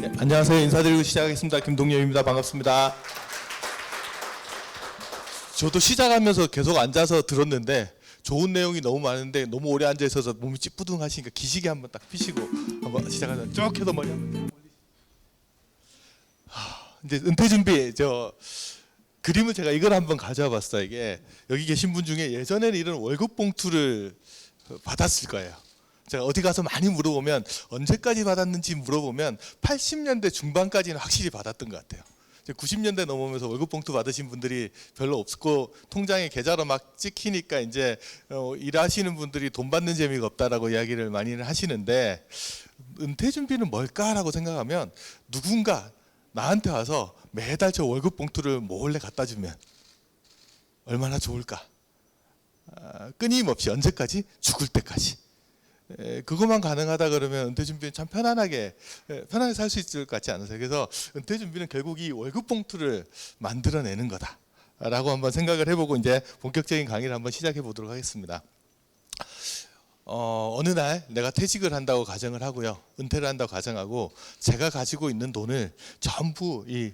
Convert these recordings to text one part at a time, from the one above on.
네, 안녕하세요. 인사드리고 시작하겠습니다. 김동엽입니다. 반갑습니다. 저도 시작하면서 계속 앉아서 들었는데 좋은 내용이 너무 많은데 너무 오래 앉아 있어서 몸이 찌뿌둥하시니까 기시개 한번 딱 피시고 한번 시작하자. 쭉 해서 머리 한번 이제 은퇴 준비 그림을 제가 이걸 한번 가져와 봤어요. 이게 여기 계신 분 중에 예전에는 이런 월급 봉투를 받았을 거예요. 제가 어디 가서 많이 물어보면 언제까지 받았는지 물어보면 80년대 중반까지는 확실히 받았던 것 같아요. 90년대 넘으면서 월급 봉투 받으신 분들이 별로 없고 통장에 계좌로 막 찍히니까 이제 일하시는 분들이 돈 받는 재미가 없다라고 이야기를 많이 하시는데 은퇴 준비는 뭘까라고 생각하면 누군가 나한테 와서 매달 저 월급 봉투를 몰래 갖다 주면 얼마나 좋을까. 끊임없이 언제까지? 죽을 때까지. 그것만 가능하다 그러면 은퇴 준비는 참 편안하게 살 수 있을 것 같지 않으세요? 그래서 은퇴 준비는 결국 이 월급 봉투를 만들어내는 거다라고 한번 생각을 해보고 이제 본격적인 강의를 한번 시작해 보도록 하겠습니다. 어느 날 내가 퇴직을 한다고 가정을 하고요, 은퇴를 한다고 가정하고 제가 가지고 있는 돈을 전부 이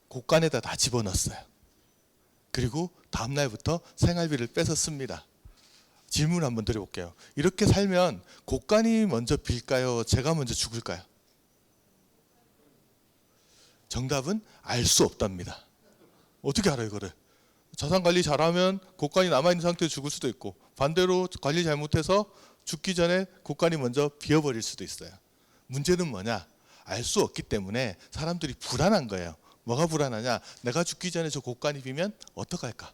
곳간에다 다 집어넣었어요. 그리고 다음 날부터 생활비를 빼서 씁니다. 질문 한번 드려볼게요. 이렇게 살면 곳간이 먼저 빌까요? 제가 먼저 죽을까요? 정답은 알 수 없답니다. 어떻게 알아요, 이거를? 자산 관리 잘하면 곳간이 남아있는 상태로 죽을 수도 있고, 반대로 관리 잘못해서 죽기 전에 곳간이 먼저 비어버릴 수도 있어요. 문제는 뭐냐? 알 수 없기 때문에 사람들이 불안한 거예요. 뭐가 불안하냐? 내가 죽기 전에 저 곳간이 비면 어떡할까?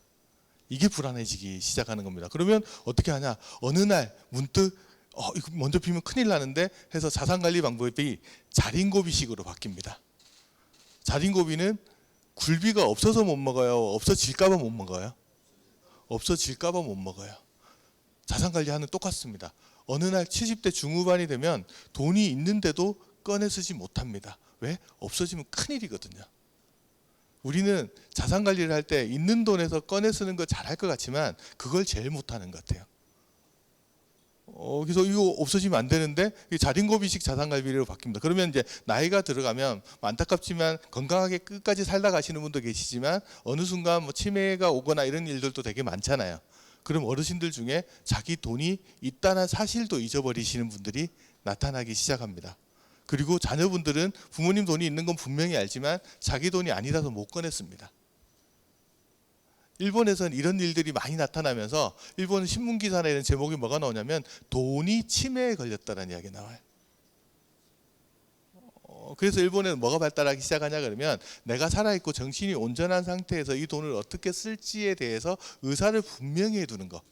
이게 불안해지기 시작하는 겁니다. 그러면 어떻게 하냐? 어느 날 문득 이거 먼저 비면 큰일 나는데 해서 자산관리 방법이 자린고비식으로 바뀝니다. 자린고비는 굴비가 없어서 못 먹어요? 없어질까 봐 못 먹어요? 없어질까 봐 못 먹어요. 자산관리하는 똑같습니다. 어느 날 70대 중후반이 되면 돈이 있는데도 꺼내 쓰지 못합니다. 왜? 없어지면 큰일이거든요. 우리는 자산 관리를 할 때 있는 돈에서 꺼내 쓰는 거 잘할 것 같지만 그걸 제일 못하는 것 같아요. 그래서 이거 없어지면 안 되는데 자린고비식 자산 관리로 바뀝니다. 그러면 이제 나이가 들어가면 안타깝지만 건강하게 끝까지 살다 가시는 분도 계시지만 어느 순간 뭐 치매가 오거나 이런 일들도 되게 많잖아요. 그럼 어르신들 중에 자기 돈이 있다는 사실도 잊어버리시는 분들이 나타나기 시작합니다. 그리고 자녀분들은 부모님 돈이 있는 건 분명히 알지만 자기 돈이 아니라서 못 꺼냈습니다. 일본에서는 이런 일들이 많이 나타나면서 일본 신문기사나 이런 제목이 뭐가 나오냐면 돈이 치매에 걸렸다는 이야기가 나와요. 그래서 일본에는 뭐가 발달하기 시작하냐 그러면 내가 살아있고 정신이 온전한 상태에서 이 돈을 어떻게 쓸지에 대해서 의사를 분명히 해두는 거,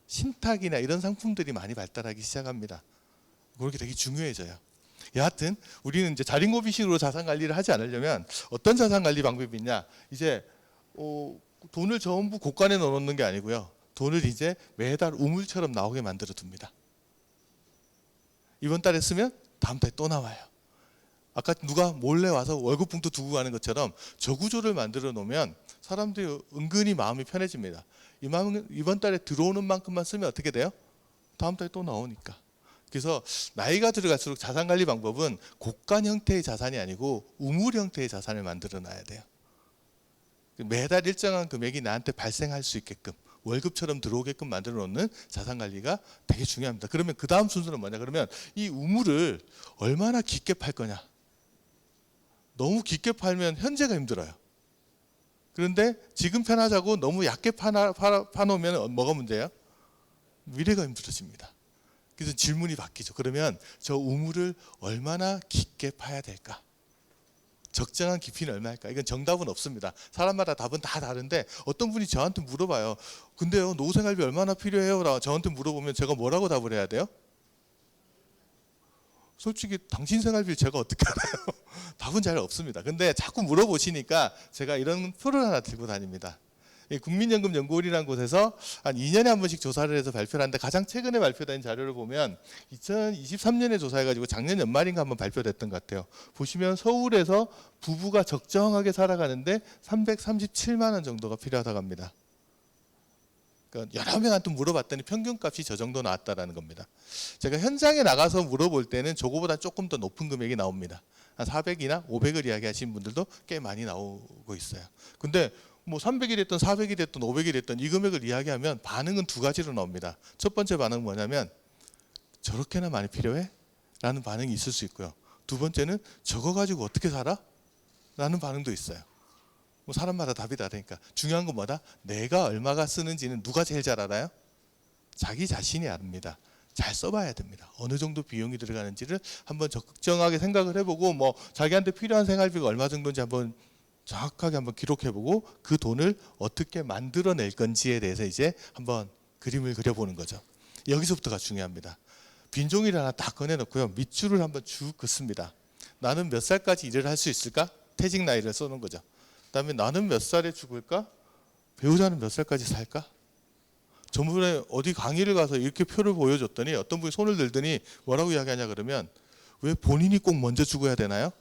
신탁이나 이런 상품들이 많이 발달하기 시작합니다. 그렇게 되게 중요해져요. 여하튼 우리는 이제 자린고비식으로 자산 관리를 하지 않으려면 어떤 자산 관리 방법이 있냐? 이제 돈을 전부 곳간에 넣어놓는 게 아니고요. 돈을 이제 매달 우물처럼 나오게 만들어 둡니다. 이번 달에 쓰면 다음 달에 또 나와요. 아까 누가 몰래 와서 월급 봉투 두고 가는 것처럼 저 구조를 만들어 놓으면 사람들이 은근히 마음이 편해집니다. 이번 달에 들어오는 만큼만 쓰면 어떻게 돼요? 다음 달에 또 나오니까. 그래서 나이가 들어갈수록 자산관리 방법은 곳간 형태의 자산이 아니고 우물 형태의 자산을 만들어 놔야 돼요. 매달 일정한 금액이 나한테 발생할 수 있게끔 월급처럼 들어오게끔 만들어 놓는 자산관리가 되게 중요합니다. 그러면 그 다음 순서는 뭐냐? 그러면 이 우물을 얼마나 깊게 팔 거냐? 너무 깊게 팔면 현재가 힘들어요. 그런데 지금 편하자고 너무 얕게 파놓으면 뭐가 문제예요? 미래가 힘들어집니다. 그래서 질문이 바뀌죠. 그러면 저 우물을 얼마나 깊게 파야 될까? 적정한 깊이는 얼마일까? 이건 정답은 없습니다. 사람마다 답은 다 다른데 어떤 분이 저한테 물어봐요. 근데요, 노후생활비 얼마나 필요해요? 라고 저한테 물어보면 제가 뭐라고 답을 해야 돼요? 솔직히 당신 생활비를 제가 어떻게 알아요? 답은 잘 없습니다. 근데 자꾸 물어보시니까 제가 이런 표를 하나 들고 다닙니다. 국민연금연구원이라는 곳에서 한 2년에 한 번씩 조사를 해서 발표를 하는데 가장 최근에 발표된 자료를 보면 2023년에 조사해가지고 작년 연말인가 한번 발표됐던 것 같아요. 보시면 서울에서 부부가 적정하게 살아가는데 337만 원 정도가 필요하다고 합니다. 그러니까 여러 명한테 물어봤더니 평균값이 저 정도 나왔다라는 겁니다. 제가 현장에 나가서 물어볼 때는 저거보다 조금 더 높은 금액이 나옵니다. 한 400이나 500을 이야기하시는 분들도 꽤 많이 나오고 있어요. 근데 뭐 300이 됐든 400이 됐든 500이 됐든 이 금액을 이야기하면 반응은 두 가지로 나옵니다. 첫 번째 반응은 뭐냐면 저렇게나 많이 필요해? 라는 반응이 있을 수 있고요. 두 번째는 저거 가지고 어떻게 살아? 라는 반응도 있어요. 뭐 사람마다 답이 다르니까. 중요한 건 뭐다? 내가 얼마가 쓰는지는 누가 제일 잘 알아요? 자기 자신이 압니다. 잘 써봐야 됩니다. 어느 정도 비용이 들어가는지를 한번 적정하게 생각을 해보고 뭐 자기한테 필요한 생활비가 얼마 정도인지 한번 정확하게 한번 기록해보고 그 돈을 어떻게 만들어낼 건지에 대해서 이제 한번 그림을 그려보는 거죠. 여기서부터가 중요합니다. 빈 종이를 하나 딱 꺼내놓고요. 밑줄을 한번 쭉 긋습니다. 나는 몇 살까지 일을 할 수 있을까? 퇴직 나이를 써놓은 거죠. 그다음에 나는 몇 살에 죽을까? 배우자는 몇 살까지 살까? 전번에 어디 강의를 가서 이렇게 표를 보여줬더니 어떤 분이 손을 들더니 뭐라고 이야기하냐 그러면 왜 본인이 꼭 먼저 죽어야 되나요?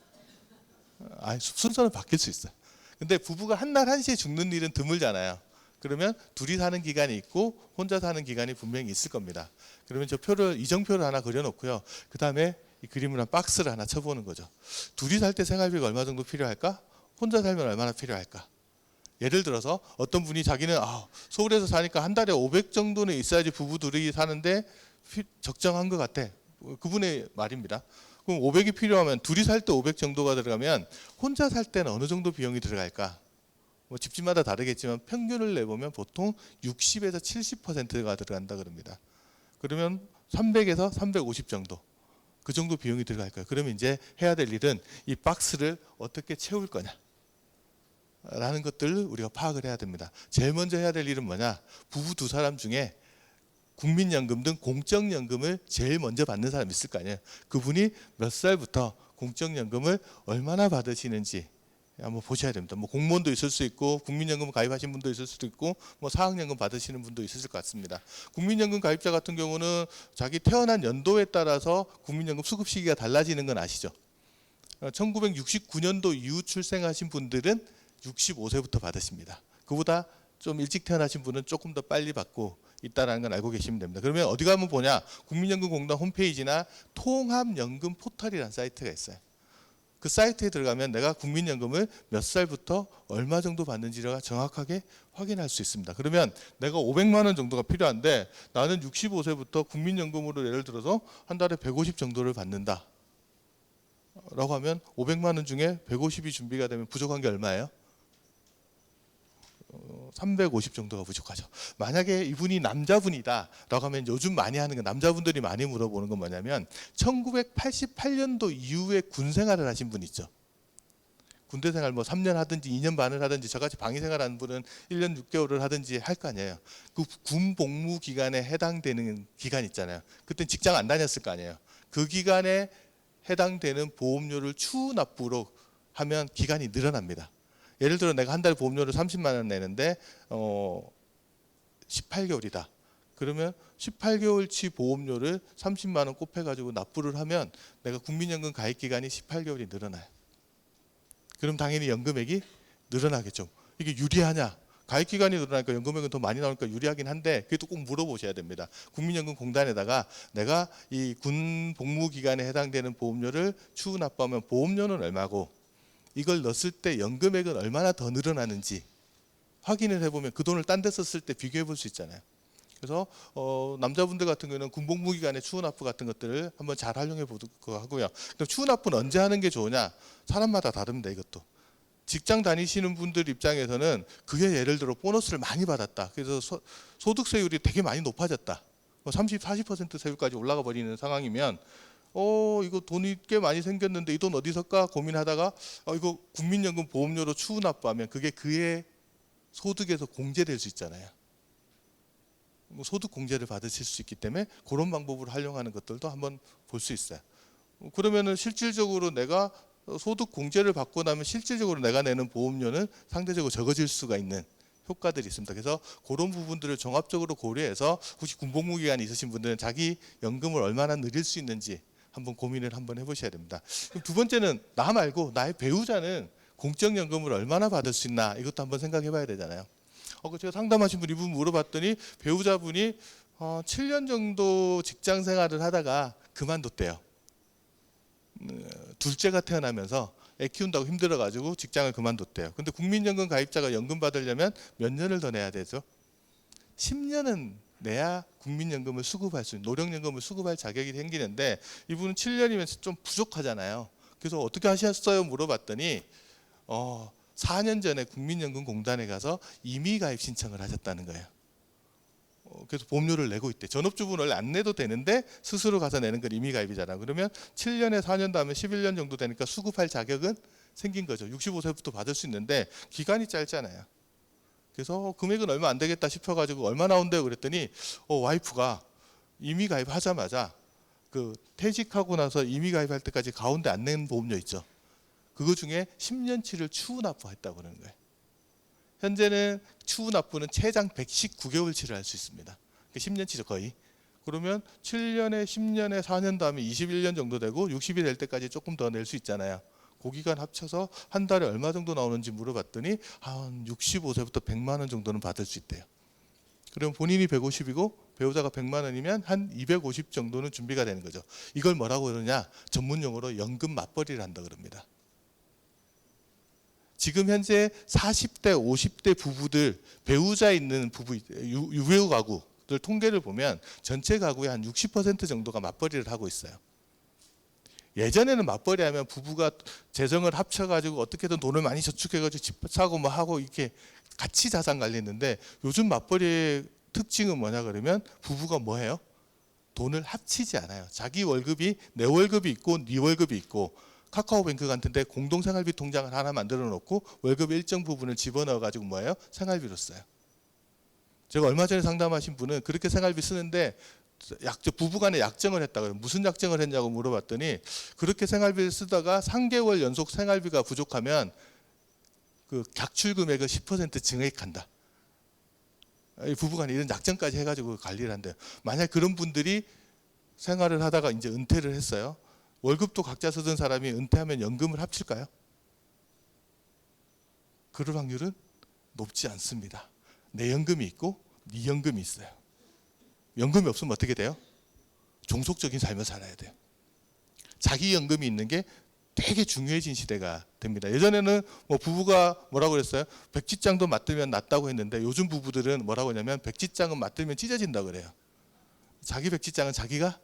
순서는 바뀔 수 있어요. 근데 부부가 한날 한시에 죽는 일은 드물잖아요. 그러면 둘이 사는 기간이 있고 혼자 사는 기간이 분명히 있을 겁니다. 그러면 저 표를 이정표를 하나 그려놓고요. 그 다음에 이 그림을 한 박스를 하나 쳐보는 거죠. 둘이 살 때 생활비가 얼마 정도 필요할까? 혼자 살면 얼마나 필요할까? 예를 들어서 어떤 분이 자기는 서울에서 사니까 한 달에 500 정도는 있어야지 부부 둘이 사는데 적정한 것 같아. 그분의 말입니다. 그럼 500이 필요하면 둘이 살 때 500 정도가 들어가면 혼자 살 때는 어느 정도 비용이 들어갈까? 뭐 집집마다 다르겠지만 평균을 내보면 보통 60에서 70%가 들어간다 그럽니다. 그러면 300에서 350 정도. 그 정도 비용이 들어갈 거예요. 그러면 이제 해야 될 일은 이 박스를 어떻게 채울 거냐 라는 것들을 우리가 파악을 해야 됩니다. 제일 먼저 해야 될 일은 뭐냐? 부부 두 사람 중에 국민연금 등 공적연금을 제일 먼저 받는 사람이 있을 거 아니에요. 그분이 몇 살부터 공적연금을 얼마나 받으시는지 한번 보셔야 됩니다. 뭐 공무원도 있을 수 있고 국민연금 가입하신 분도 있을 수도 있고 뭐 사학연금 받으시는 분도 있을 것 같습니다. 국민연금 가입자 같은 경우는 자기 태어난 연도에 따라서 국민연금 수급 시기가 달라지는 건 아시죠? 1969년도 이후 출생하신 분들은 65세부터 받으십니다. 그보다 좀 일찍 태어나신 분은 조금 더 빨리 받고 있다는 건 알고 계시면 됩니다. 그러면 어디 가면 보냐? 국민연금공단 홈페이지나 통합연금 포털이라는 사이트가 있어요. 그 사이트에 들어가면 내가 국민연금을 몇 살부터 얼마 정도 받는지를 정확하게 확인할 수 있습니다. 그러면 내가 500만 원 정도가 필요한데 나는 65세부터 국민연금으로 예를 들어서 한 달에 150 정도를 받는다 라고 하면 500만 원 중에 150이 준비가 되면 부족한 게 얼마예요? 350 정도가 부족하죠. 만약에 이분이 남자분이다 라고 하면 요즘 많이 하는 건 남자분들이 많이 물어보는 건 뭐냐면 1988년도 이후에 군 생활을 하신 분 있죠. 군대 생활 뭐 3년 하든지 2년 반을 하든지 저같이 방위 생활하는 분은 1년 6개월을 하든지 할 거 아니에요. 그 군 복무 기간에 해당되는 기간 있잖아요. 그때 직장 안 다녔을 거 아니에요. 그 기간에 해당되는 보험료를 추후 납부로 하면 기간이 늘어납니다. 예를 들어 내가 한 달 보험료를 30만 원 내는데 18개월이다. 그러면 18개월치 보험료를 30만 원 곱해가지고 납부를 하면 내가 국민연금 가입 기간이 18개월이 늘어나요. 그럼 당연히 연금액이 늘어나겠죠. 이게 유리하냐? 가입 기간이 늘어나니까 연금액은 더 많이 나오니까 유리하긴 한데 그것도 꼭 물어보셔야 됩니다. 국민연금공단에다가 내가 이 군 복무 기간에 해당되는 보험료를 추후 납부하면 보험료는 얼마고 이걸 넣었을 때 연금액은 얼마나 더 늘어나는지 확인을 해보면 그 돈을 딴 데 썼을 때 비교해 볼 수 있잖아요. 그래서 남자분들 같은 경우는 군복무 기간에 추후 납부 같은 것들을 한번 잘 활용해 보도록 하고요. 그럼 추후 납부는 언제 하는 게 좋으냐? 사람마다 다릅니다. 이것도. 직장 다니시는 분들 입장에서는 그게 예를 들어 보너스를 많이 받았다. 그래서 소득세율이 되게 많이 높아졌다. 30, 40% 세율까지 올라가 버리는 상황이면 이거 돈이 꽤 많이 생겼는데 이 돈 어디 섰까 고민하다가 이거 국민연금 보험료로 추후 납부하면 그게 그의 소득에서 공제될 수 있잖아요. 소득 공제를 받으실 수 있기 때문에 그런 방법으로 활용하는 것들도 한번 볼 수 있어요. 그러면은 실질적으로 내가 소득 공제를 받고 나면 실질적으로 내가 내는 보험료는 상대적으로 적어질 수가 있는 효과들이 있습니다. 그래서 그런 부분들을 종합적으로 고려해서 혹시 군복무 기간이 있으신 분들은 자기 연금을 얼마나 늘릴 수 있는지 한번 고민을 한번 해보셔야 됩니다. 그럼 두 번째는 나 말고 나의 배우자는 공적연금을 얼마나 받을 수 있나 이것도 한번 생각해 봐야 되잖아요. 제가 상담하신 분 이분 물어봤더니 배우자분이 7년 정도 직장 생활을 하다가 그만뒀대요. 둘째가 태어나면서 애 키운다고 힘들어가지고 직장을 그만뒀대요. 근데 국민연금 가입자가 연금 받으려면 몇 년을 더 내야 되죠? 10년은 내야 국민연금을 수급할 수 있는, 노령연금을 수급할 자격이 생기는데 이분은 7년이면 좀 부족하잖아요. 그래서 어떻게 하셨어요? 물어봤더니 4년 전에 국민연금공단에 가서 임의 가입 신청을 하셨다는 거예요. 그래서 보험료를 내고 있대. 전업주부는 원래 안 내도 되는데 스스로 가서 내는 건 임의 가입이잖아. 그러면 7년에 4년 다음에 11년 정도 되니까 수급할 자격은 생긴 거죠. 65세부터 받을 수 있는데 기간이 짧잖아요. 그래서 금액은 얼마 안 되겠다 싶어가지고 얼마 나온대요 그랬더니 와이프가 임의 가입하자마자 그 퇴직하고 나서 임의 가입할 때까지 가운데 안 낸 보험료 있죠. 그거 중에 10년치를 추후 납부했다고 그러는 거예요. 현재는 추후 납부는 최장 119개월치를 할 수 있습니다. 10년치죠 거의. 그러면 7년에 10년에 4년 다음에 21년 정도 되고 60이 될 때까지 조금 더 낼 수 있잖아요. 그 기간 합쳐서 한 달에 얼마 정도 나오는지 물어봤더니 한 65세부터 100만 원 정도는 받을 수 있대요. 그럼 본인이 150이고 배우자가 100만 원이면 한 250 정도는 준비가 되는 거죠. 이걸 뭐라고 그러냐? 전문 용어로 연금 맞벌이를 한다 그럽니다. 지금 현재 40대, 50대 부부들, 배우자 있는 부부, 유배우 가구들 통계를 보면 전체 가구의 한 60% 정도가 맞벌이를 하고 있어요. 예전에는 맞벌이 하면 부부가 재정을 합쳐가지고 어떻게든 돈을 많이 저축해가지고 집 사고 뭐 하고 이렇게 같이 자산 관리했는데 요즘 맞벌이의 특징은 뭐냐 그러면 부부가 뭐 해요? 돈을 합치지 않아요. 자기 월급이 내 월급이 있고 네 월급이 있고 카카오뱅크 같은데 공동생활비 통장을 하나 만들어 놓고 월급의 일정 부분을 집어넣어 가지고 뭐예요? 생활비로 써요. 제가 얼마 전에 상담하신 분은 그렇게 생활비 쓰는데 부부간에 약정을 했다 그래요. 무슨 약정을 했냐고 물어봤더니 그렇게 생활비를 쓰다가 3개월 연속 생활비가 부족하면 그 각출 금액을 10% 증액한다. 부부간에 이런 약정까지 해가지고 관리를 한대요. 만약 그런 분들이 생활을 하다가 이제 은퇴를 했어요. 월급도 각자 쓰던 사람이 은퇴하면 연금을 합칠까요? 그럴 확률은 높지 않습니다. 내 연금이 있고 네 연금이 있어요. 연금이 없으면 어떻게 돼요? 종속적인 삶을 살아야 돼요. 자기 연금이 있는 게 되게 중요해진 시대가 됩니다. 예전에는 뭐 부부가 뭐라고 그랬어요? 백지장도 맞들면 낫다고 했는데 요즘 부부들은 뭐라고 하냐면 백지장은 맞들면 찢어진다고 그래요. 자기 백지장은 자기가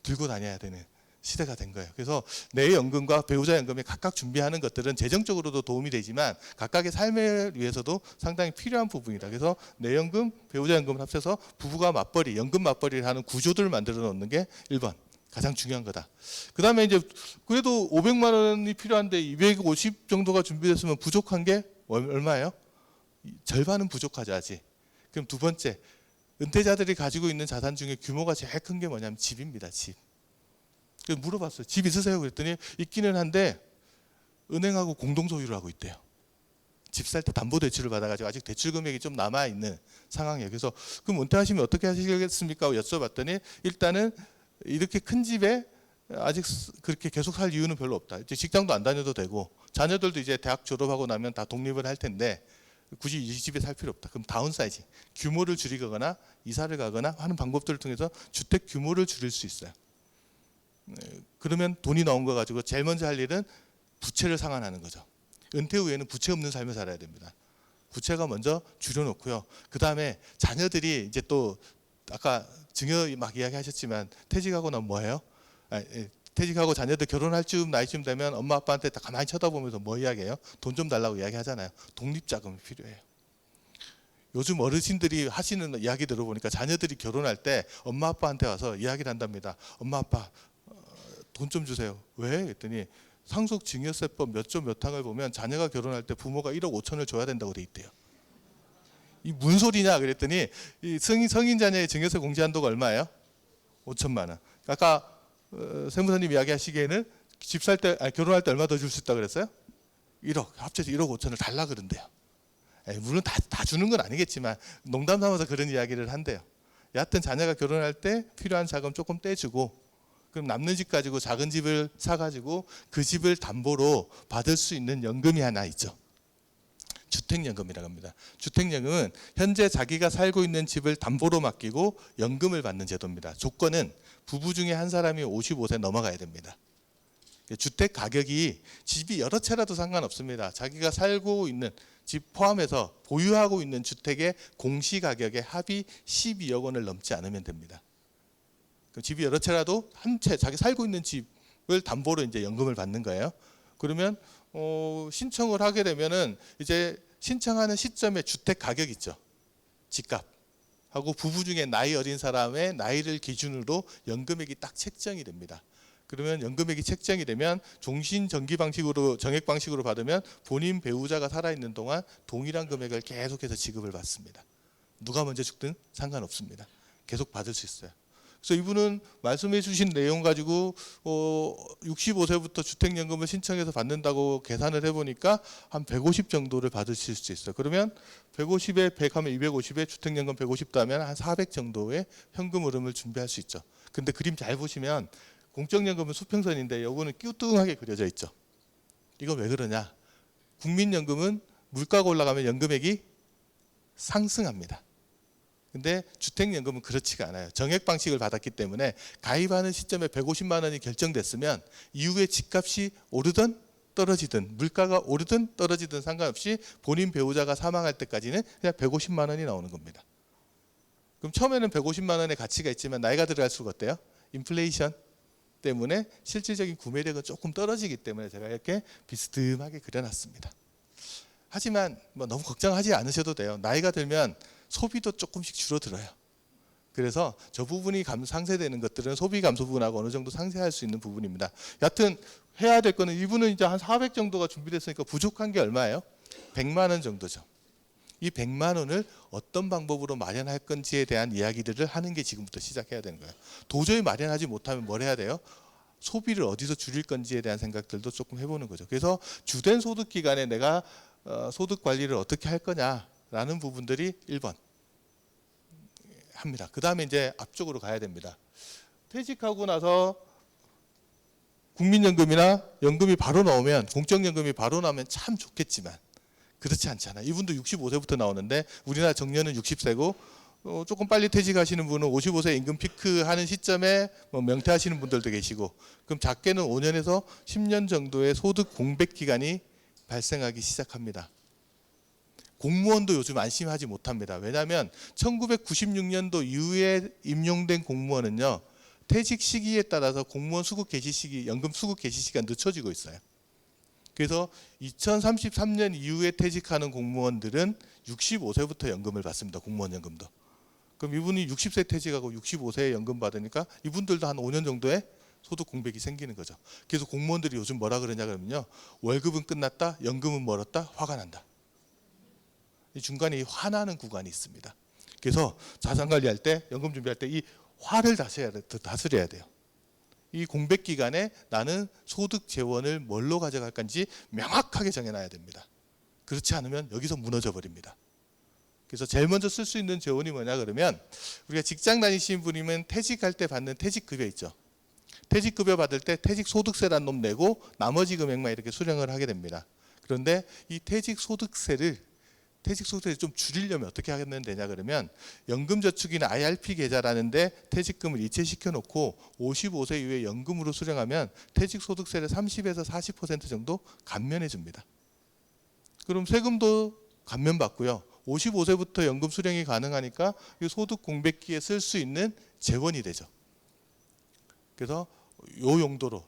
들고 다녀야 되는 시대가 된 거예요. 그래서 내 연금과 배우자 연금이 각각 준비하는 것들은 재정적으로도 도움이 되지만 각각의 삶을 위해서도 상당히 필요한 부분이다. 그래서 내 연금, 배우자 연금을 합쳐서 부부가 맞벌이, 연금 맞벌이를 하는 구조들을 만들어 놓는 게 1번 가장 중요한 거다. 그 다음에 이제 그래도 500만 원이 필요한데 250 정도가 준비됐으면 부족한 게 얼마예요? 절반은 부족하지 아직. 그럼 두 번째, 은퇴자들이 가지고 있는 자산 중에 규모가 제일 큰 게 뭐냐면 집입니다. 집. 그래서 물어봤어요. 집 있으세요? 그랬더니 있기는 한데 은행하고 공동 소유를 하고 있대요. 집 살 때 담보대출을 받아가지고 아직 대출 금액이 좀 남아있는 상황이에요. 그래서 그럼 은퇴하시면 어떻게 하시겠습니까? 여쭤봤더니 일단은 이렇게 큰 집에 아직 그렇게 계속 살 이유는 별로 없다. 이제 직장도 안 다녀도 되고 자녀들도 이제 대학 졸업하고 나면 다 독립을 할 텐데 굳이 이 집에 살 필요 없다. 그럼 다운사이징, 규모를 줄이거나 이사를 가거나 하는 방법들을 통해서 주택 규모를 줄일 수 있어요. 그러면 돈이 나온 거 가지고 제일 먼저 할 일은 부채를 상환하는 거죠. 은퇴 후에는 부채 없는 삶을 살아야 됩니다. 부채가 먼저 줄여놓고요. 그 다음에 자녀들이 이제 또 아까 증여 막 이야기하셨지만 퇴직하고 나면 뭐해요? 퇴직하고 자녀들 결혼할 나이쯤 되면 엄마 아빠한테 다 가만히 쳐다보면서 뭐 이야기해요? 돈 좀 달라고 이야기하잖아요. 독립자금이 필요해요. 요즘 어르신들이 하시는 이야기 들어보니까 자녀들이 결혼할 때 엄마 아빠한테 와서 이야기를 한답니다. 엄마 아빠 돈 좀 주세요. 왜? 그랬더니 상속증여세법 몇 조 몇 항을 보면 자녀가 결혼할 때 부모가 1억 5천을 줘야 된다고 돼 있대요. 이 무슨 소리냐 그랬더니 이 성인 자녀의 증여세 공제 한도가 얼마예요? 5천만 원. 아까 세무사님 이야기하시기에는 집 살 때 결혼할 때 얼마 더 줄 수 있다 그랬어요? 1억 합쳐서 1억 5천을 달라 그런대요. 물론 다 주는 건 아니겠지만 농담 삼아서 그런 이야기를 한대요. 여하튼 자녀가 결혼할 때 필요한 자금 조금 떼주고 그럼 남는 집 가지고 작은 집을 사가지고 그 집을 담보로 받을 수 있는 연금이 하나 있죠. 주택연금이라고 합니다. 주택연금은 현재 자기가 살고 있는 집을 담보로 맡기고 연금을 받는 제도입니다. 조건은 부부 중에 한 사람이 55세 넘어가야 됩니다. 주택 가격이 집이 여러 채라도 상관없습니다. 자기가 살고 있는 집 포함해서 보유하고 있는 주택의 공시가격의 합이 12억 원을 넘지 않으면 됩니다. 그럼 집이 여러 채라도 한 채, 자기 살고 있는 집을 담보로 이제 연금을 받는 거예요. 그러면 신청을 하게 되면은 이제 신청하는 시점에 주택 가격 있죠. 집값. 하고 부부 중에 나이 어린 사람의 나이를 기준으로 연금액이 딱 책정이 됩니다. 그러면 연금액이 책정이 되면 종신 정기 방식으로 정액 방식으로 받으면 본인 배우자가 살아있는 동안 동일한 금액을 계속해서 지급을 받습니다. 누가 먼저 죽든 상관없습니다. 계속 받을 수 있어요. 그래서 이분은 말씀해 주신 내용 가지고 65세부터 주택연금을 신청해서 받는다고 계산을 해보니까 한 150 정도를 받으실 수 있어요. 그러면 150에 100 하면 250에 주택연금 150도 하면 한 400 정도의 현금 흐름을 준비할 수 있죠. 근데 그림 잘 보시면 공적연금은 수평선인데 요거는 띄우뚱하게 그려져 있죠. 이건 왜 그러냐? 국민연금은 물가가 올라가면 연금액이 상승합니다. 근데 주택연금은 그렇지가 않아요. 정액 방식을 받았기 때문에 가입하는 시점에 150만 원이 결정됐으면 이후에 집값이 오르든 떨어지든 물가가 오르든 떨어지든 상관없이 본인 배우자가 사망할 때까지는 그냥 150만 원이 나오는 겁니다. 그럼 처음에는 150만 원의 가치가 있지만 나이가 들어갈수록 어때요? 인플레이션 때문에 실질적인 구매력은 조금 떨어지기 때문에 제가 이렇게 비스듬하게 그려놨습니다. 하지만 뭐 너무 걱정하지 않으셔도 돼요. 나이가 들면 소비도 조금씩 줄어들어요. 그래서 저 부분이 상쇄되는 것들은 소비 감소 부분하고 어느 정도 상쇄할 수 있는 부분입니다. 여하튼 해야 될 거는 이분은 이제 한 400 정도가 준비됐으니까 부족한 게 얼마예요? 100만 원 정도죠. 이 100만 원을 어떤 방법으로 마련할 건지에 대한 이야기들을 하는 게 지금부터 시작해야 되는 거예요. 도저히 마련하지 못하면 뭘 해야 돼요? 소비를 어디서 줄일 건지에 대한 생각들도 조금 해보는 거죠. 그래서 주된 소득 기간에 내가 소득 관리를 어떻게 할 거냐라는 부분들이 1번 합니다. 그 다음에 이제 앞쪽으로 가야 됩니다. 퇴직하고 나서 국민연금이나 연금이 바로 나오면 공적연금이 바로 나오면 참 좋겠지만 그렇지 않잖아요. 이분도 65세부터 나오는데 우리나라 정년은 60세고 조금 빨리 퇴직하시는 분은 55세 임금 피크 하는 시점에 뭐 명퇴하시는 분들도 계시고 그럼 작게는 5년에서 10년 정도의 소득 공백 기간이 발생하기 시작합니다. 공무원도 요즘 안심하지 못합니다. 왜냐하면 1996년도 이후에 임용된 공무원은요. 퇴직 시기에 따라서 공무원 수급 개시 시기, 연금 수급 개시 시기가 늦춰지고 있어요. 그래서 2033년 이후에 퇴직하는 공무원들은 65세부터 연금을 받습니다. 공무원 연금도. 그럼 이분이 60세 퇴직하고 65세에 연금 받으니까 이분들도 한 5년 정도의 소득 공백이 생기는 거죠. 그래서 공무원들이 요즘 뭐라 그러냐 그러면요. 월급은 끝났다, 연금은 멀었다, 화가 난다. 이 중간에 화나는 구간이 있습니다. 그래서 자산 관리할 때, 연금 준비할 때 이 화를 다스려야 돼요. 이 공백 기간에 나는 소득 재원을 뭘로 가져갈 건지 명확하게 정해놔야 됩니다. 그렇지 않으면 여기서 무너져 버립니다. 그래서 제일 먼저 쓸 수 있는 재원이 뭐냐 그러면 우리가 직장 다니시는 분이면 퇴직할 때 받는 퇴직급여 있죠. 퇴직급여 받을 때 퇴직소득세라는 놈 내고 나머지 금액만 이렇게 수령을 하게 됩니다. 그런데 이 퇴직소득세를 좀 줄이려면 어떻게 하면 되냐 그러면 연금저축이나 IRP 계좌라는데 퇴직금을 이체시켜 놓고 55세 이후에 연금으로 수령하면 퇴직소득세를 30에서 40% 정도 감면해 줍니다. 그럼 세금도 감면받고요. 55세부터 연금 수령이 가능하니까 이 소득 공백기에 쓸 수 있는 재원이 되죠. 그래서 요 용도로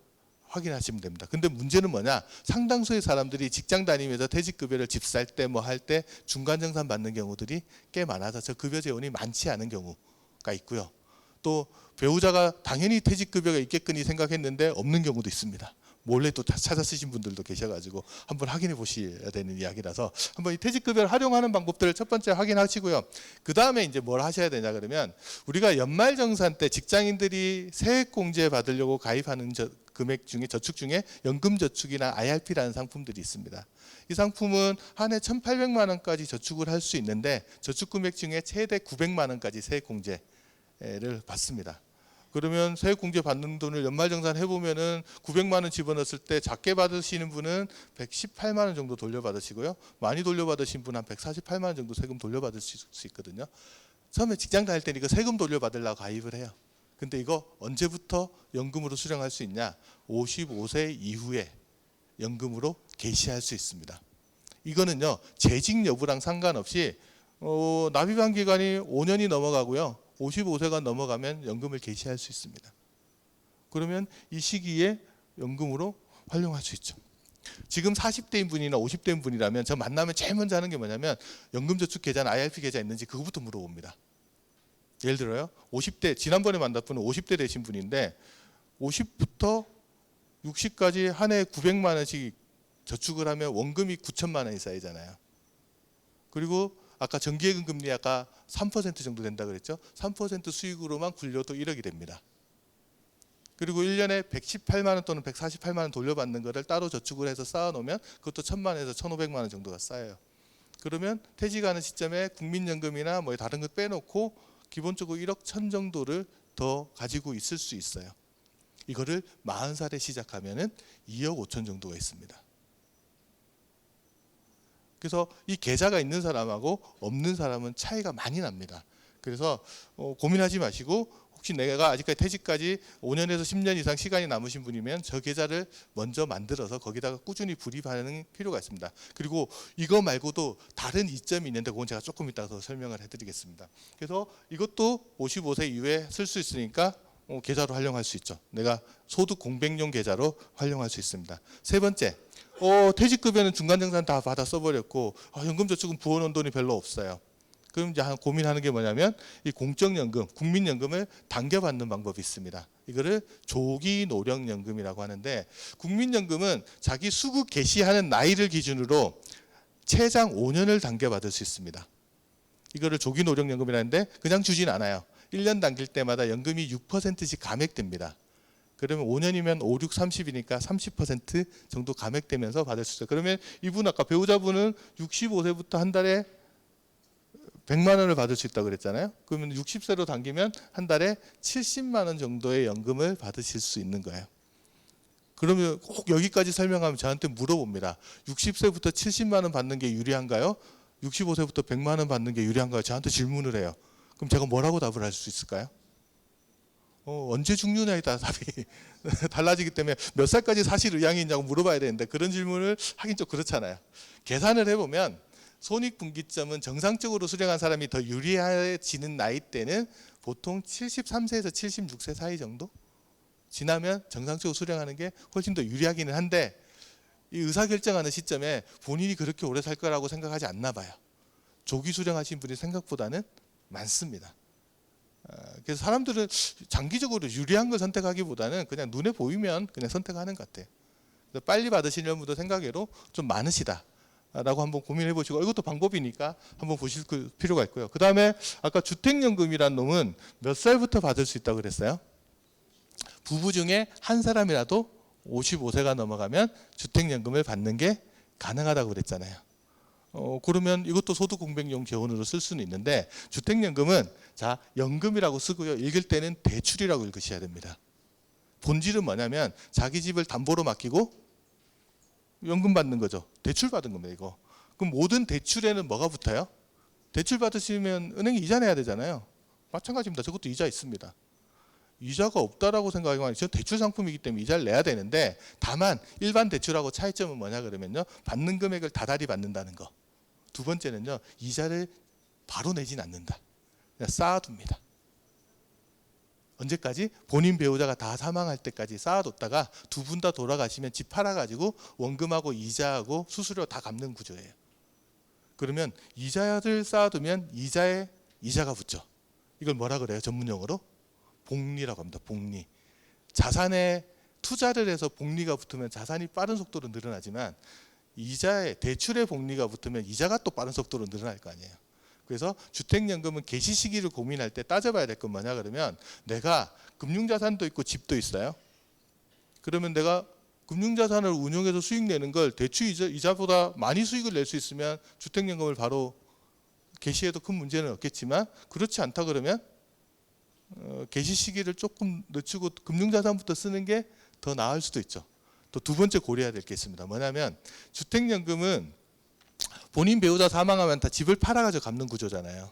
확인하시면 됩니다. 근데 문제는 뭐냐? 상당수의 사람들이 직장 다니면서 퇴직급여를 집 살 때 뭐 할 때 중간정산 받는 경우들이 꽤 많아서 저 급여 재원이 많지 않은 경우가 있고요. 또 배우자가 당연히 퇴직급여가 있겠거니 생각했는데 없는 경우도 있습니다. 몰래 또 찾아 쓰신 분들도 계셔가지고 한번 확인해 보셔야 되는 이야기라서 한번 이 퇴직급여를 활용하는 방법들을 첫 번째 확인하시고요. 그 다음에 이제 뭘 하셔야 되냐 그러면 우리가 연말정산 때 직장인들이 세액공제 받으려고 가입하는 금액 중에 저축 중에 연금저축이나 IRP라는 상품들이 있습니다. 이 상품은 한 해 1,800만 원까지 저축을 할 수 있는데 저축 금액 중에 최대 900만 원까지 세액공제를 받습니다. 그러면 세액공제 받는 돈을 연말정산 해보면은 900만 원 집어넣었을 때 작게 받으시는 분은 118만 원 정도 돌려받으시고요. 많이 돌려받으신 분은 한 148만 원 정도 세금 돌려받을 수 있거든요. 처음에 직장 다닐 때니까 세금 돌려받으려고 가입을 해요. 근데 이거 언제부터 연금으로 수령할 수 있냐? 55세 이후에 연금으로 개시할 수 있습니다. 이거는요, 재직 여부랑 상관없이 납입한 기간이 5년이 넘어가고요, 55세가 넘어가면 연금을 개시할 수 있습니다. 그러면 이 시기에 연금으로 활용할 수 있죠. 지금 40대인 분이나 50대인 분이라면 저 만나면 제일 먼저 하는 게 뭐냐면 연금저축 계좌나 IRP 계좌 있는지 그거부터 물어봅니다. 예를 들어요, 50대, 지난번에 만났 분은 50대 되신 분인데 50부터 60까지 한 해에 900만 원씩 저축을 하면 원금이 9천만 원이 쌓이잖아요. 그리고 아까 정기예금 금리 아까 3% 정도 된다 그랬죠. 3% 수익으로만 굴려도 1억이 됩니다. 그리고 1년에 118만 원 또는 148만 원 돌려받는 거를 따로 저축을 해서 쌓아놓으면 그것도 1,000만 원에서 1,500만 원 정도가 쌓여요. 그러면 퇴직하는 시점에 국민연금이나 뭐 다른 것 빼놓고 기본적으로 1억 1천 정도를 더 가지고 있을 수 있어요. 이거를 40살에 시작하면은 2억 5천 정도가 있습니다. 그래서 이 계좌가 있는 사람하고 없는 사람은 차이가 많이 납니다. 그래서 고민하지 마시고, 혹시 내가 아직까지 퇴직까지 5년에서 10년 이상 시간이 남으신 분이면 저 계좌를 먼저 만들어서 거기다가 꾸준히 불입하는 필요가 있습니다. 그리고 이거 말고도 다른 이점이 있는데 그건 제가 조금 이따가 더 설명을 해드리겠습니다. 그래서 이것도 55세 이후에 쓸 수 있으니까 계좌로 활용할 수 있죠. 내가 소득 공백용 계좌로 활용할 수 있습니다. 세 번째, 퇴직급여는 중간정산 다 받아 써버렸고 연금저축은 부어놓은 돈이 별로 없어요. 그럼 이제 고민하는 게 뭐냐면 이 공적연금, 국민연금을 당겨받는 방법이 있습니다. 이거를 조기노령연금이라고 하는데, 국민연금은 자기 수급 개시하는 나이를 기준으로 최장 5년을 당겨받을 수 있습니다. 이거를 조기노령연금이라는데 그냥 주진 않아요. 1년 당길 때마다 연금이 6%씩 감액됩니다. 그러면 5년이면 5, 6, 30이니까 30% 정도 감액되면서 받을 수 있어요. 그러면 이분 아까 배우자분은 65세부터 한 달에 100만 원을 받을 수 있다고 그랬잖아요. 그러면 60세로 당기면 한 달에 70만 원 정도의 연금을 받으실 수 있는 거예요. 그러면 꼭 여기까지 설명하면 저한테 물어봅니다. 60세부터 70만 원 받는 게 유리한가요? 65세부터 100만 원 받는 게 유리한가요? 저한테 질문을 해요. 그럼 제가 뭐라고 답을 할 수 있을까요? 언제 죽느냐에 따라 답이 달라지기 때문에 몇 살까지 사실 의향이 있냐고 물어봐야 되는데 그런 질문을 하긴 좀 그렇잖아요. 계산을 해보면 손익분기점은 정상적으로 수령한 사람이 더 유리해지는 나이대는 보통 73세에서 76세 사이 정도 지나면 정상적으로 수령하는 게 훨씬 더 유리하기는 한데, 이 의사결정하는 시점에 본인이 그렇게 오래 살 거라고 생각하지 않나 봐요. 조기 수령하신 분이 생각보다는 많습니다. 그래서 사람들은 장기적으로 유리한 걸 선택하기보다는 그냥 눈에 보이면 그냥 선택하는 것 같아요. 그래서 빨리 받으시려는 분도 생각외로 좀 많으시다 라고 한번 고민해 보시고, 이것도 방법이니까 한번 보실 필요가 있고요. 그 다음에 아까 주택연금이란 놈은 몇 살부터 받을 수 있다고 그랬어요? 부부 중에 한 사람이라도 55세가 넘어가면 주택연금을 받는 게 가능하다고 그랬잖아요. 그러면 이것도 소득공백용 재원으로 쓸 수는 있는데, 주택연금은 자 연금이라고 쓰고요, 읽을 때는 대출이라고 읽으셔야 됩니다. 본질은 뭐냐면 자기 집을 담보로 맡기고 연금 받는 거죠. 대출 받은 겁니다, 이거. 그럼 모든 대출에는 뭐가 붙어요? 대출 받으시면 은행에 이자 내야 되잖아요. 마찬가지입니다. 저것도 이자 있습니다. 이자가 없다라고 생각하면 저 대출 상품이기 때문에 이자를 내야 되는데, 다만 일반 대출하고 차이점은 뭐냐 그러면요, 받는 금액을 다달이 받는다는 거. 두 번째는요, 이자를 바로 내진 않는다. 그냥 쌓아둡니다. 언제까지? 본인 배우자가 다 사망할 때까지 쌓아뒀다가 두 분 다 돌아가시면 집 팔아가지고 원금하고 이자하고 수수료 다 갚는 구조예요. 그러면 이자를 쌓아두면 이자에 이자가 붙죠. 이걸 뭐라 그래요? 전문용어로? 복리라고 합니다. 복리. 자산에 투자를 해서 복리가 붙으면 자산이 빠른 속도로 늘어나지만, 이자에 대출에 복리가 붙으면 이자가 또 빠른 속도로 늘어날 거 아니에요. 그래서 주택연금은 개시 시기를 고민할 때 따져봐야 될 건 뭐냐 그러면, 내가 금융자산도 있고 집도 있어요. 그러면 내가 금융자산을 운용해서 수익 내는 걸 대출 이자보다 많이 수익을 낼 수 있으면 주택연금을 바로 개시해도 큰 문제는 없겠지만, 그렇지 않다 그러면 개시 시기를 조금 늦추고 금융자산부터 쓰는 게 더 나을 수도 있죠. 또 두 번째 고려해야 될 게 있습니다. 뭐냐면 주택연금은 본인 배우자 사망하면 다 집을 팔아가지고 갚는 구조잖아요.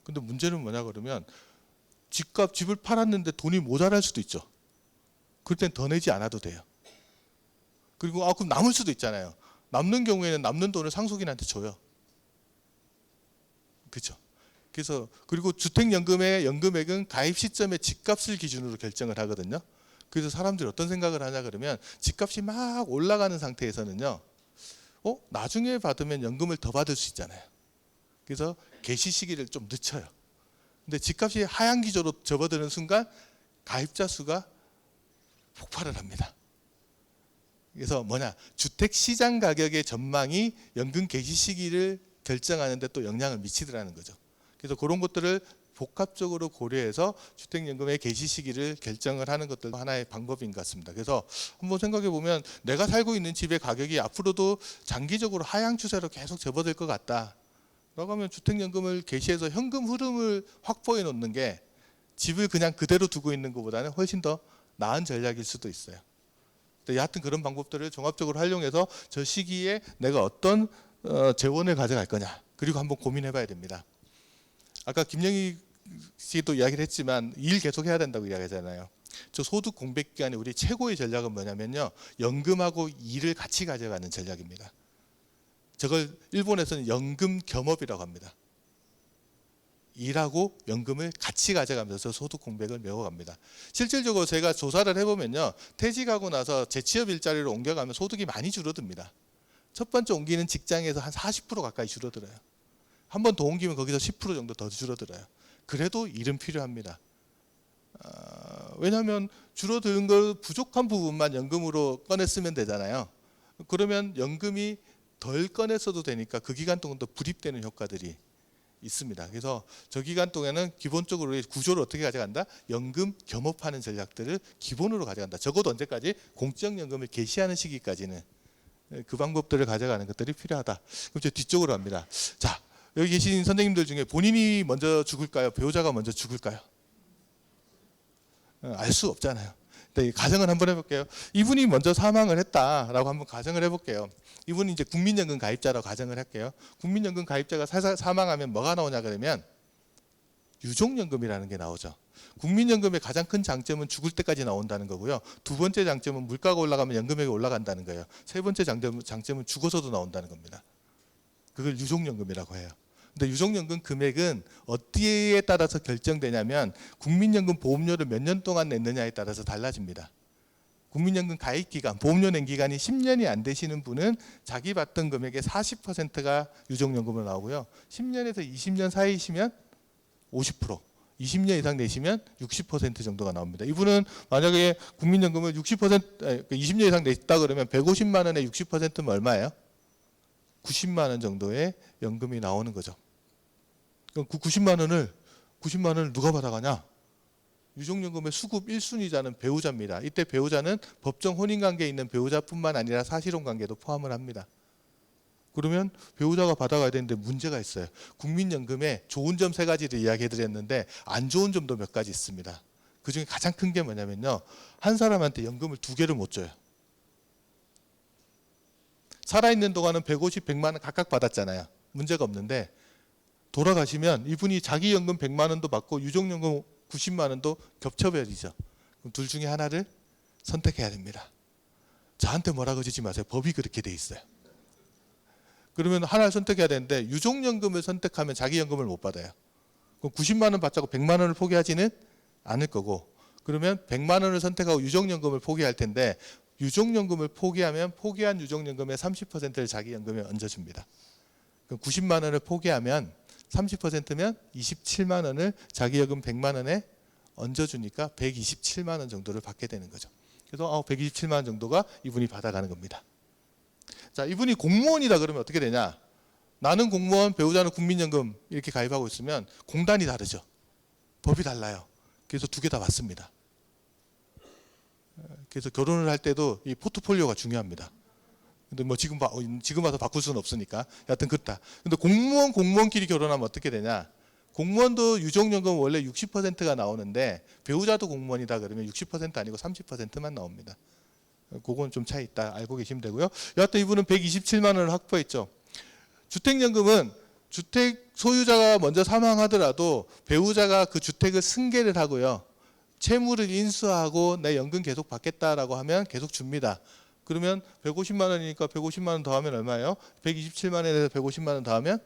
근데 문제는 뭐냐 그러면 집을 팔았는데 돈이 모자랄 수도 있죠. 그럴 땐 더 내지 않아도 돼요. 그리고 그럼 남을 수도 있잖아요. 남는 경우에는 남는 돈을 상속인한테 줘요. 그렇죠. 그래서 그리고 주택연금의 연금액은 가입 시점에 집값을 기준으로 결정을 하거든요. 그래서 사람들이 어떤 생각을 하냐 그러면 집값이 막 올라가는 상태에서는요. 나중에 받으면 연금을 더 받을 수 있잖아요. 그래서 개시 시기를 좀 늦춰요. 근데 집값이 하향 기조로 접어드는 순간 가입자 수가 폭발을 합니다. 그래서 주택 시장 가격의 전망이 연금 개시 시기를 결정하는 데 또 영향을 미치더라는 거죠. 그래서 그런 것들을 복합적으로 고려해서 주택연금의 개시 시기를 결정을 하는 것들도 하나의 방법인 것 같습니다. 그래서 한번 생각해 보면 내가 살고 있는 집의 가격이 앞으로도 장기적으로 하향 추세로 계속 접어들 것 같다. 라고 하면 주택연금을 개시해서 현금 흐름을 확보해 놓는 게 집을 그냥 그대로 두고 있는 것보다는 훨씬 더 나은 전략일 수도 있어요. 여하튼 그런 방법들을 종합적으로 활용해서 저 시기에 내가 어떤 재원을 가져갈 거냐 그리고 한번 고민해 봐야 됩니다. 아까 김영희 씨도 이야기를 했지만 일 계속 해야 된다고 이야기하잖아요. 저 소득 공백 기간에 우리 최고의 전략은 뭐냐면요. 연금하고 일을 같이 가져가는 전략입니다. 저걸 일본에서는 연금 겸업이라고 합니다. 일하고 연금을 같이 가져가면서 소득 공백을 메워갑니다. 실질적으로 제가 조사를 해보면요. 퇴직하고 나서 재취업 일자리로 옮겨가면 소득이 많이 줄어듭니다. 첫 번째 옮기는 직장에서 한 40% 가까이 줄어들어요. 한 번 더 옮기면 거기서 10% 정도 더 줄어들어요. 그래도 일은 필요합니다. 왜냐하면 줄어드는 걸 부족한 부분만 연금으로 꺼내 쓰면 되잖아요. 그러면 연금이 덜 꺼내 써도 되니까 그 기간 동안 더 불입되는 효과들이 있습니다. 그래서 저 기간 동안은 기본적으로 구조를 어떻게 가져간다? 연금 겸업하는 전략들을 기본으로 가져간다. 적어도 언제까지? 공적연금을 개시하는 시기까지는 그 방법들을 가져가는 것들이 필요하다. 그럼 이제 뒤쪽으로 갑니다. 자, 여기 계신 선생님들 중에 본인이 먼저 죽을까요? 배우자가 먼저 죽을까요? 알 수 없잖아요. 근데 가정을 한번 해볼게요. 이분이 먼저 사망을 했다라고 한번 가정을 해볼게요. 이분이 이제 국민연금 가입자라고 가정을 할게요. 국민연금 가입자가 사망하면 뭐가 나오냐 그러면 유족연금이라는 게 나오죠. 국민연금의 가장 큰 장점은 죽을 때까지 나온다는 거고요. 두 번째 장점은 물가가 올라가면 연금액이 올라간다는 거예요. 세 번째 장점은 죽어서도 나온다는 겁니다. 그걸 유족연금이라고 해요. 근데 유족연금 금액은 어디에 따라서 결정되냐면 국민연금 보험료를 몇 년 동안 냈느냐에 따라서 달라집니다. 국민연금 가입기간, 보험료 낸 기간이 10년이 안 되시는 분은 자기 받던 금액의 40%가 유족연금으로 나오고요. 10년에서 20년 사이시면 50%, 20년 이상 내시면 60% 정도가 나옵니다. 이분은 만약에 국민연금을 20년 이상 냈다 그러면 150만 원에 60%면 얼마예요? 90만 원 정도의 연금이 나오는 거죠. 그럼 그 90만 원을 누가 받아가냐? 유족연금의 수급 1순위자는 배우자입니다. 이때 배우자는 법정 혼인관계에 있는 배우자뿐만 아니라 사실혼관계도 포함을 합니다. 그러면 배우자가 받아가야 되는데 문제가 있어요. 국민연금에 좋은 점 3가지를 이야기해드렸는데 안 좋은 점도 몇 가지 있습니다. 그중에 가장 큰 게 뭐냐면요. 한 사람한테 연금을 2개를 못 줘요. 살아있는 동안은 150, 100만 원 각각 받았잖아요. 문제가 없는데 돌아가시면 이분이 자기 연금 100만 원도 받고 유족연금 90만 원도 겹쳐버리죠. 그럼 둘 중에 하나를 선택해야 됩니다. 저한테 뭐라 그러지 마세요. 법이 그렇게 돼 있어요. 그러면 하나를 선택해야 되는데 유족연금을 선택하면 자기 연금을 못 받아요. 그럼 90만 원 받자고 100만 원을 포기하지는 않을 거고 그러면 100만 원을 선택하고 유족연금을 포기할 텐데 유족연금을 포기하면 포기한 유족연금의 30%를 자기 연금에 얹어줍니다. 그럼 90만 원을 포기하면 30%면 27만 원을 자기 연금 100만 원에 얹어주니까 127만 원 정도를 받게 되는 거죠. 그래서 127만 원 정도가 이분이 받아가는 겁니다. 자, 이분이 공무원이다 그러면 어떻게 되냐? 나는 공무원, 배우자는 국민연금 이렇게 가입하고 있으면 공단이 다르죠. 법이 달라요. 그래서 2개 다 받습니다. 그래서 결혼을 할 때도 이 포트폴리오가 중요합니다. 근데 뭐 지금 와서 바꿀 수는 없으니까 여하튼 그렇다. 근데 공무원끼리 결혼하면 어떻게 되냐? 공무원도 유족연금 원래 60%가 나오는데 배우자도 공무원이다 그러면 60% 아니고 30%만 나옵니다. 그건 좀 차이 있다 알고 계시면 되고요. 여하튼 이분은 127만 원을 확보했죠. 주택연금은 주택 소유자가 먼저 사망하더라도 배우자가 그 주택을 승계를 하고요. 채무를 인수하고 내 연금 계속 받겠다라고 하면 계속 줍니다. 그러면 150만 원이니까 150만 원 더하면 얼마예요? 127만 원에서 150만 원 더하면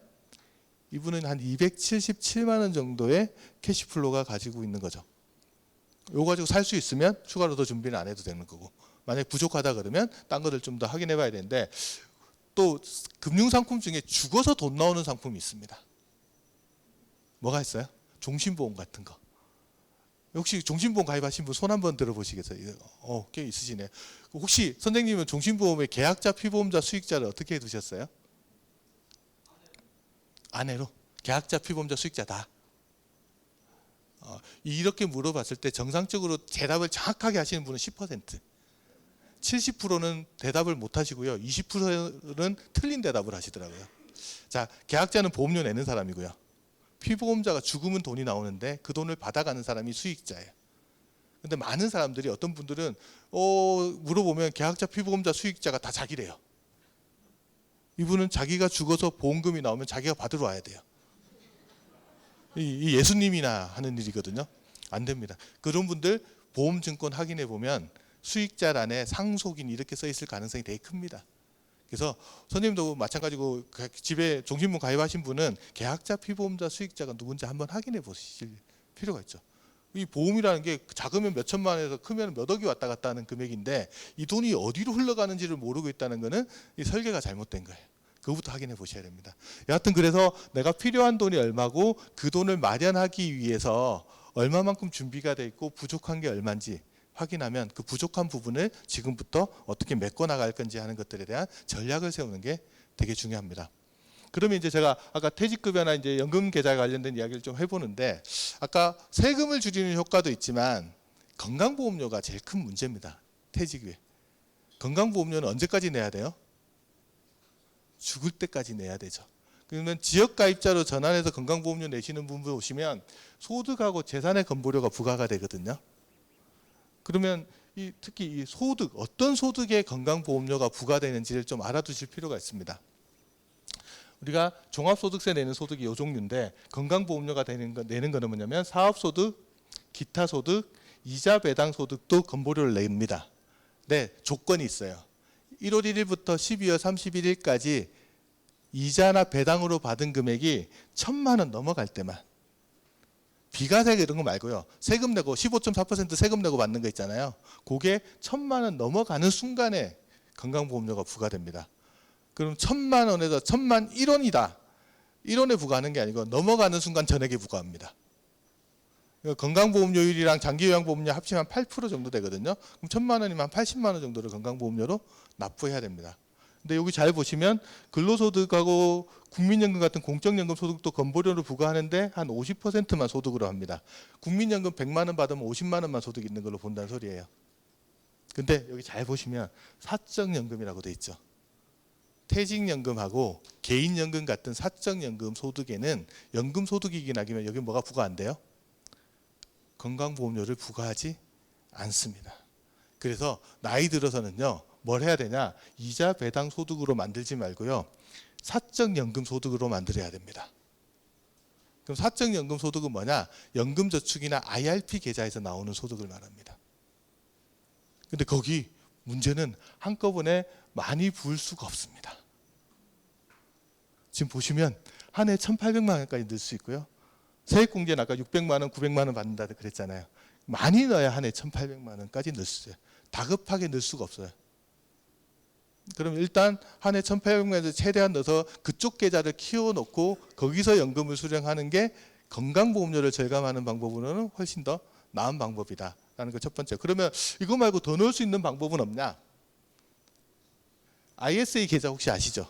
이분은 한 277만 원 정도의 캐시플로가 가지고 있는 거죠. 이거 가지고 살 수 있으면 추가로 더 준비는 안 해도 되는 거고, 만약에 부족하다 그러면 딴 것들 좀 더 확인해 봐야 되는데, 또 금융상품 중에 죽어서 돈 나오는 상품이 있습니다. 뭐가 있어요? 종신보험 같은 거. 혹시 종신보험 가입하신 분 손 한번 들어보시겠어요? 꽤 있으시네요. 혹시 선생님은 종신보험의 계약자, 피보험자, 수익자를 어떻게 해두셨어요? 아내로. 계약자, 피보험자, 수익자 다. 이렇게 물어봤을 때 정상적으로 대답을 정확하게 하시는 분은 10%. 70%는 대답을 못 하시고요. 20%는 틀린 대답을 하시더라고요. 자, 계약자는 보험료 내는 사람이고요. 피보험자가 죽으면 돈이 나오는데 그 돈을 받아가는 사람이 수익자예요. 근데 많은 사람들이, 어떤 분들은 물어보면 계약자, 피보험자, 수익자가 다 자기래요. 이분은 자기가 죽어서 보험금이 나오면 자기가 받으러 와야 돼요. 이 예수님이나 하는 일이거든요. 안 됩니다. 그런 분들 보험증권 확인해 보면 수익자란에 상속인 이렇게 써 있을 가능성이 되게 큽니다. 그래서 선생님도 마찬가지고 집에 종신보험 가입하신 분은 계약자, 피보험자, 수익자가 누군지 한번 확인해 보실 필요가 있죠. 이 보험이라는 게 작으면 몇 천만 원에서 크면 몇 억이 왔다 갔다 하는 금액인데, 이 돈이 어디로 흘러가는지를 모르고 있다는 것은 이 설계가 잘못된 거예요. 그거부터 확인해 보셔야 됩니다. 여하튼 그래서 내가 필요한 돈이 얼마고 그 돈을 마련하기 위해서 얼마만큼 준비가 돼 있고 부족한 게 얼마인지 확인하면 그 부족한 부분을 지금부터 어떻게 메꿔 나갈 건지 하는 것들에 대한 전략을 세우는 게 되게 중요합니다. 그러면 이제 제가 아까 퇴직급여나 이제 연금 계좌에 관련된 이야기를 좀 해보는데, 아까 세금을 줄이는 효과도 있지만 건강보험료가 제일 큰 문제입니다. 퇴직 후에. 건강보험료는 언제까지 내야 돼요? 죽을 때까지 내야 되죠. 그러면 지역가입자로 전환해서 건강보험료 내시는 분들 오시면 소득하고 재산의 건보료가 부과가 되거든요. 그러면 특히 이 소득, 어떤 소득에 건강보험료가 부과되는지를 좀 알아두실 필요가 있습니다. 우리가 종합소득세 내는 소득이 이 종류인데, 건강보험료가 내는 거는 뭐냐면 사업소득, 기타소득, 이자 배당 소득도 건보료를 냅니다. 네, 조건이 있어요. 1월 1일부터 12월 31일까지 이자나 배당으로 받은 금액이 1,000만 원 넘어갈 때만, 비과세 이런 거 말고요. 세금 내고 15.4% 세금 내고 받는 거 있잖아요. 그게 1,000만 원 넘어가는 순간에 건강보험료가 부과됩니다. 그럼 1,000만 원에서 1,000만 1원이다. 1원에 부과하는 게 아니고 넘어가는 순간 전액에 부과합니다. 건강보험료율이랑 장기요양보험료 합치면 8% 정도 되거든요. 그럼 1,000만 원이면 80만 원 정도를 건강보험료로 납부해야 됩니다. 근데 여기 잘 보시면 근로소득하고 국민연금 같은 공적연금 소득도 건보료를 부과하는데 한 50%만 소득으로 합니다. 국민연금 100만 원 받으면 50만 원만 소득 있는 걸로 본다는 소리예요. 근데 여기 잘 보시면 사적연금이라고 돼 있죠. 퇴직연금하고 개인연금 같은 사적연금 소득에는 연금 소득이긴 하지만 여기 뭐가 부과 안 돼요? 건강보험료를 부과하지 않습니다. 그래서 나이 들어서는요, 뭘 해야 되냐? 이자 배당 소득으로 만들지 말고요, 사적연금 소득으로 만들어야 됩니다. 그럼 사적연금 소득은 뭐냐? 연금저축이나 IRP 계좌에서 나오는 소득을 말합니다. 근데 거기 문제는 한꺼번에 많이 부을 수가 없습니다. 지금 보시면 한 해 1,800만 원까지 넣을 수 있고요. 세액공제는 아까 600만 원, 900만 원 받는다 그랬잖아요. 많이 넣어야 한 해 1,800만 원까지 넣을 수 있어요. 다급하게 넣을 수가 없어요. 그럼 일단 한 해 1,800만 원에서 최대한 넣어서 그쪽 계좌를 키워놓고 거기서 연금을 수령하는 게 건강보험료를 절감하는 방법으로는 훨씬 더 나은 방법이다라는 거 첫 번째. 그러면 이거 말고 더 넣을 수 있는 방법은 없냐? ISA 계좌 혹시 아시죠?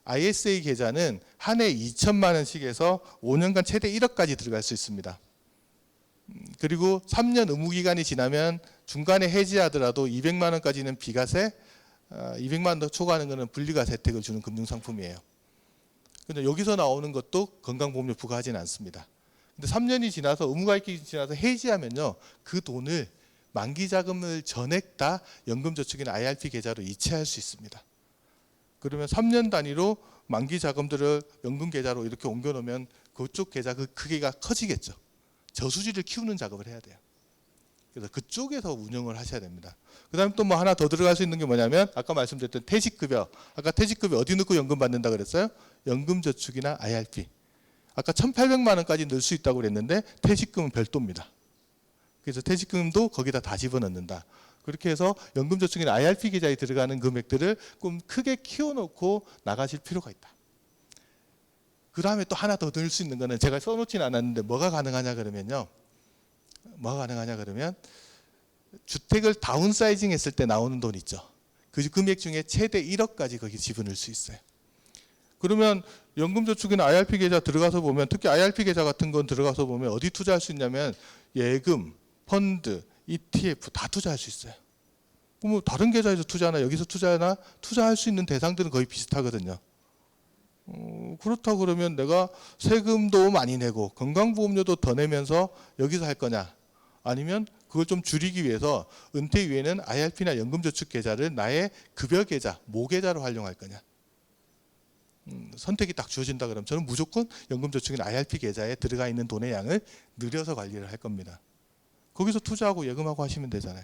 ISA 계좌는 한 해 2천만 원씩에서 5년간 최대 1억까지 들어갈 수 있습니다. 그리고 3년 의무기간이 지나면 중간에 해지하더라도 200만 원까지는 비과세, 200만 원 더 초과하는 것은 분리과세 혜택을 주는 금융상품이에요. 근데 여기서 나오는 것도 건강보험료 부과하지는 않습니다. 근데 3년이 지나서 의무가입기 지나서 해지하면요, 그 돈을 만기자금을 전액 다 연금저축이나 IRP 계좌로 이체할 수 있습니다. 그러면 3년 단위로 만기 자금들을 연금 계좌로 이렇게 옮겨 놓으면 그쪽 계좌 그 크기가 커지겠죠. 저수지를 키우는 작업을 해야 돼요. 그래서 그쪽에서 운영을 하셔야 됩니다. 그다음에 또 뭐 하나 더 들어갈 수 있는 게 뭐냐면 아까 말씀드렸던 퇴직급여. 아까 퇴직급여 어디 넣고 연금 받는다 그랬어요? 연금저축이나 IRP. 아까 1,800만 원까지 넣을 수 있다고 그랬는데 퇴직금은 별도입니다. 그래서 퇴직금도 거기다 다 집어넣는다. 그렇게 해서 연금저축이나 IRP 계좌에 들어가는 금액들을 좀 크게 키워놓고 나가실 필요가 있다. 그 다음에 또 하나 더 넣을 수 있는 거는 제가 써놓지는 않았는데 뭐가 가능하냐 그러면 주택을 다운사이징 했을 때 나오는 돈 있죠. 그 금액 중에 최대 1억까지 거기 집어넣을 수 있어요. 그러면 연금저축이나 IRP 계좌 들어가서 보면 특히 IRP 계좌 같은 건 들어가서 보면 어디 투자할 수 있냐면 예금, 펀드, ETF 다 투자할 수 있어요. 그럼 다른 계좌에서 투자하나 여기서 투자하나 투자할 수 있는 대상들은 거의 비슷하거든요. 그렇다 그러면 내가 세금도 많이 내고 건강보험료도 더 내면서 여기서 할 거냐 아니면 그걸 좀 줄이기 위해서 은퇴 이후에는 IRP나 연금저축 계좌를 나의 급여 계좌, 모계좌로 활용할 거냐 선택이 딱 주어진다 그러면 저는 무조건 연금저축이나 IRP 계좌에 들어가 있는 돈의 양을 늘려서 관리를 할 겁니다. 거기서 투자하고 예금하고 하시면 되잖아요.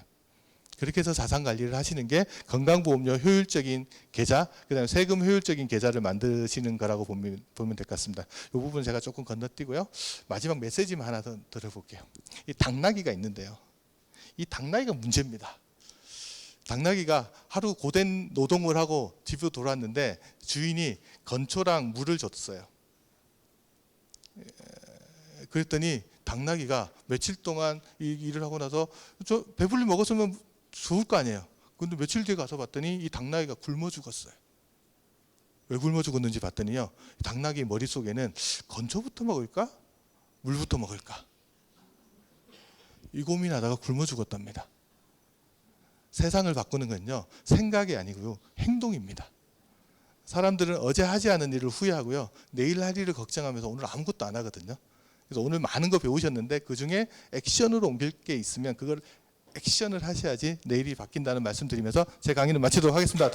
그렇게 해서 자산 관리를 하시는 게 건강보험료 효율적인 계좌, 그다음에 세금 효율적인 계좌를 만드시는 거라고 보면 될 것 같습니다. 이 부분 제가 조금 건너뛰고요. 마지막 메시지만 하나 더 들어볼게요. 이 당나귀가 있는데요. 이 당나귀가 문제입니다. 당나귀가 하루 고된 노동을 하고 집으로 돌아왔는데 주인이 건초랑 물을 줬어요. 그랬더니 당나귀가 며칠 동안 이 일을 하고 나서 저 배불리 먹었으면 좋을 거 아니에요. 근데 며칠 뒤에 가서 봤더니 이 당나귀가 굶어 죽었어요. 왜 굶어 죽었는지 봤더니요. 당나귀 머릿속에는 건초부터 먹을까? 물부터 먹을까? 이 고민하다가 굶어 죽었답니다. 세상을 바꾸는 건요. 생각이 아니고요. 행동입니다. 사람들은 어제 하지 않은 일을 후회하고요. 내일 할 일을 걱정하면서 오늘 아무것도 안 하거든요. 그래서 오늘 많은 거 배우셨는데 그중에 액션으로 옮길 게 있으면 그걸 액션을 하셔야지 내일이 바뀐다는 말씀드리면서 제 강의는 마치도록 하겠습니다.